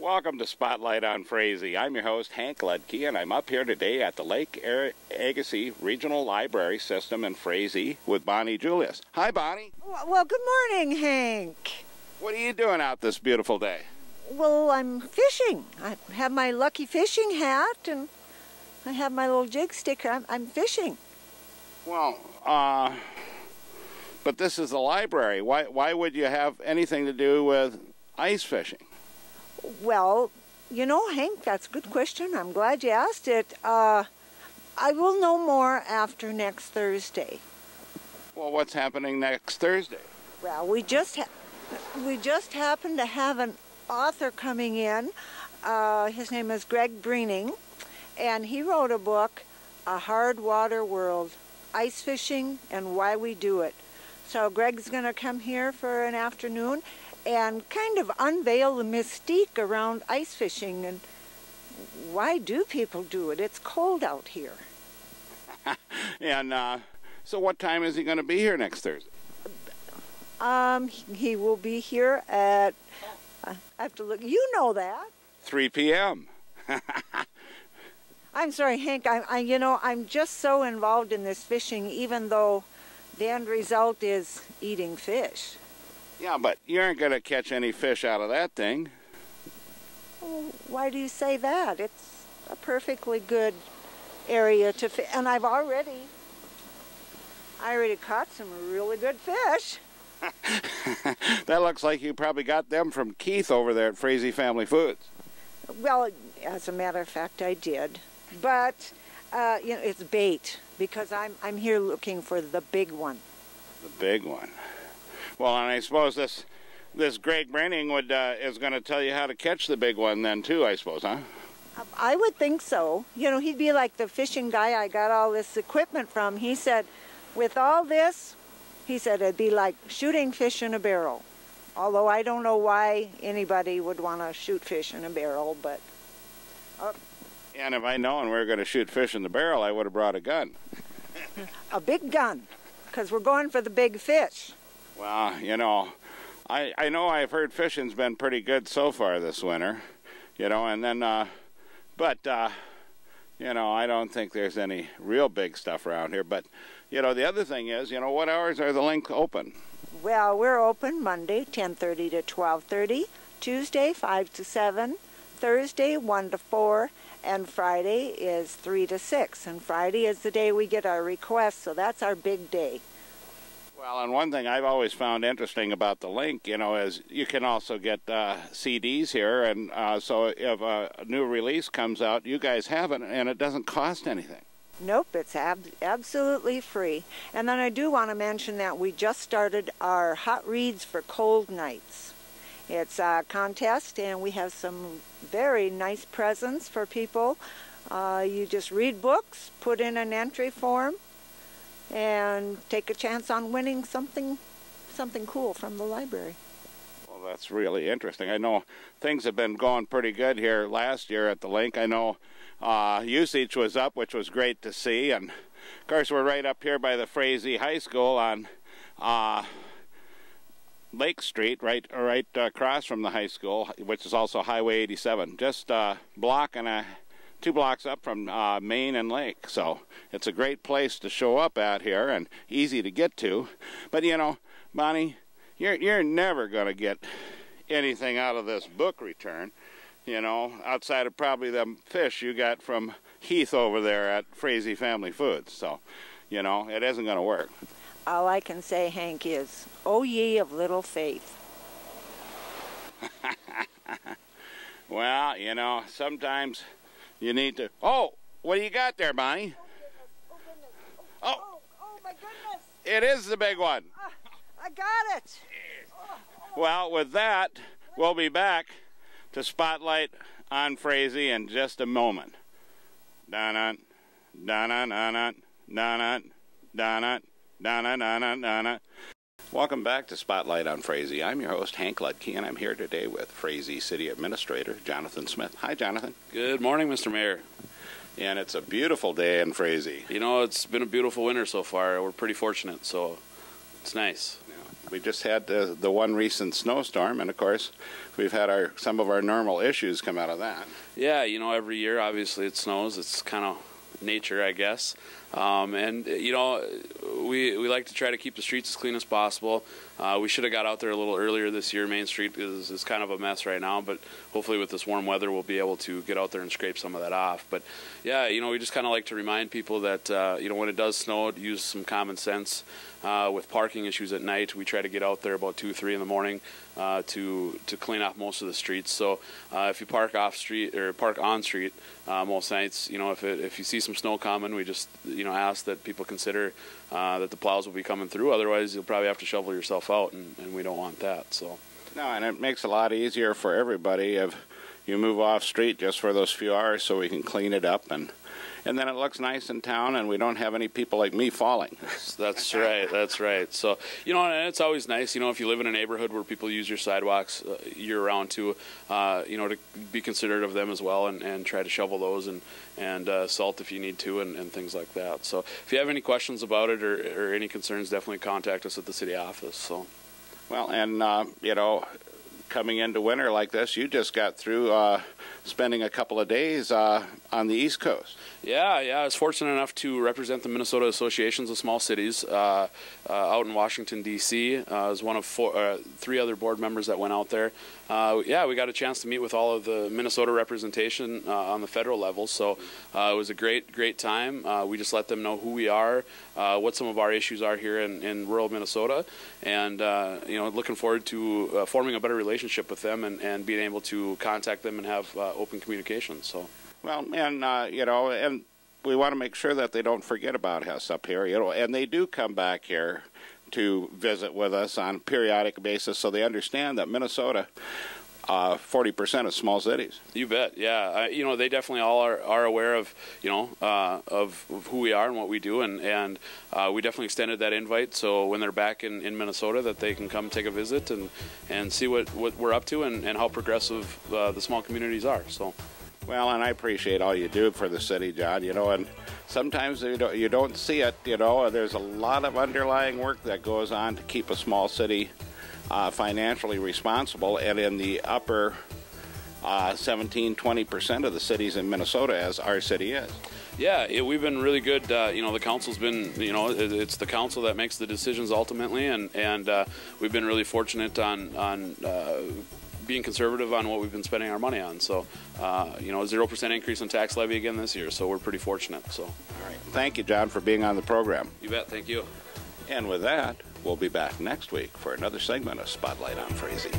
Welcome to Spotlight on Frazee. I'm your host, Hank Ledke, and I'm up here today at the Lake Agassiz Regional Library System in Frazee with Bonnie Julius. Hi, Bonnie. Well, good morning, Hank. What are you doing out this beautiful day? Well, I'm fishing. I have my lucky fishing hat, and I have my little jig sticker. I'm fishing. Well, but this is the library. Why would you have anything to do with ice fishing? Well, you know, Hank, that's a good question. I'm glad you asked it. I will know more after next Thursday. Well, what's happening next Thursday? Well, we just happen to have an author coming in. His name is Greg Breening, and he wrote a book, A Hard Water World, Ice Fishing and Why We Do It. So Greg's going to come here for an afternoon and kind of unveil the mystique around ice fishing and why do people do it? It's cold out here. And so what time is he going to be here next Thursday? He will be here at, I have to look, you know that. 3 p.m. I'm sorry, Hank, I'm just so involved in this fishing, even though the end result is eating fish. Yeah, but you aren't going to catch any fish out of that thing. Well, why do you say that? It's a perfectly good area to fish, and I already caught some really good fish. That looks like you probably got them from Keith over there at Frazee Family Foods. Well, as a matter of fact, I did. But, it's bait, because I'm here looking for the big one. The big one. Well, and I suppose this Greg Breening is going to tell you how to catch the big one then, too, I suppose, huh? I would think so. You know, he'd be like the fishing guy I got all this equipment from. He said, with all this, he said it'd be like shooting fish in a barrel. Although I don't know why anybody would want to shoot fish in a barrel, but... And if I'd known we were going to shoot fish in the barrel, I would have brought a gun. A big gun, because we're going for the big fish. Well, I know I've heard fishing's been pretty good so far this winter, and then, I don't think there's any real big stuff around here. But, the other thing is, what hours are the link open? Well, we're open Monday, 10:30 to 12:30, Tuesday, 5 to 7, Thursday, 1 to 4, and Friday is 3 to 6. And Friday is the day we get our requests, so that's our big day. Well, and one thing I've always found interesting about the link, is you can also get CDs here, and so if a new release comes out, you guys have it, and it doesn't cost anything. Nope, it's absolutely free. And then I do want to mention that we just started our Hot Reads for Cold Nights. It's a contest, and we have some very nice presents for people. You just read books, put in an entry form, and take a chance on winning something cool from the library. Well, that's really interesting. I know things have been going pretty good here last year at the link. I know usage was up, which was great to see. And, of course, we're right up here by the Frazee High School on Lake Street, right across from the high school, which is also Highway 87, just a block and 2 blocks up from Main and Lake. So it's a great place to show up at here and easy to get to. But, Bonnie, you're never going to get anything out of this book return, outside of probably them fish you got from Heath over there at Frazee Family Foods. So, it isn't going to work. All I can say, Hank, is, oh ye of little faith. Well, sometimes you need to... Oh, what do you got there, Bonnie? Oh, goodness. Oh, my goodness. It is the big one. I got it. Well, with that, we'll be back to Spotlight on Frazee in just a moment. Da-na, da-na, da-na, da-na, da-na, da-na, da-na, da-na. Welcome back to Spotlight on Frazee. I'm your host, Hank Ledke, and I'm here today with Frazee City Administrator Jonathan Smith. Hi, Jonathan. Good morning, Mr. Mayor. And it's a beautiful day in Frazee. It's been a beautiful winter so far. We're pretty fortunate, so it's nice. Yeah. We just had the one recent snowstorm, and of course, we've had some of our normal issues come out of that. Yeah, you know, every year, obviously, it snows. It's kind of nature, I guess. And, you know, we like to try to keep the streets as clean as possible. We should have got out there a little earlier this year. Main Street is kind of a mess right now, but hopefully with this warm weather we'll be able to get out there and scrape some of that off. But yeah, you know, we just kind of like to remind people that, you know, when it does snow, use some common sense. With parking issues at night, we try to get out there about 2, 3 in the morning to clean off most of the streets. So if you park off street or park on street most nights, you know, if you see some snow coming, we just, you know, ask that people consider that the plows will be coming through. Otherwise, you'll probably have to shovel yourself out, and we don't want that. So no, and it makes it a lot easier for everybody if you move off street just for those few hours, so we can clean it up, and then it looks nice in town, and we don't have any people like me falling. That's right. That's right. So, you know, and it's always nice, you know, if you live in a neighborhood where people use your sidewalks year-round too, you know, to be considerate of them as well, and try to shovel those and salt if you need to, and things like that. So if you have any questions about it or any concerns, definitely contact us at the city office. So, well, and, you know, coming into winter like this, you just got through spending a couple of days on the East Coast. Yeah, I was fortunate enough to represent the Minnesota Associations of Small Cities out in Washington, D.C. I was one of 3 other board members that went out there. Yeah, we got a chance to meet with all of the Minnesota representation on the federal level, so it was a great time. We just let them know who we are, what some of our issues are here in rural Minnesota, and you know, looking forward to forming a better relationship with them and being able to contact them and have open communication. So. Well, and, you know, and we want to make sure that they don't forget about us up here, you know, and they do come back here to visit with us on a periodic basis, so they understand that Minnesota, 40% of small cities. You bet, yeah. You know, they definitely all are aware of, you know, of who we are and what we do, and we definitely extended that invite, so when they're back in Minnesota, that they can come take a visit and see what we're up to and how progressive the small communities are, so. Well, and I appreciate all you do for the city, John, you know, and sometimes you don't see it, you know. There's a lot of underlying work that goes on to keep a small city financially responsible, and in the upper 17-20% of the cities in Minnesota, as our city is. Yeah, we've been really good. You know, the council's been, you know, it's the council that makes the decisions ultimately, and we've been really fortunate on being conservative on what we've been spending our money on. So, you know, 0% increase in tax levy again this year, so we're pretty fortunate. So, all right. Thank you, John, for being on the program. You bet. Thank you. And with that, we'll be back next week for another segment of Spotlight on Frazee.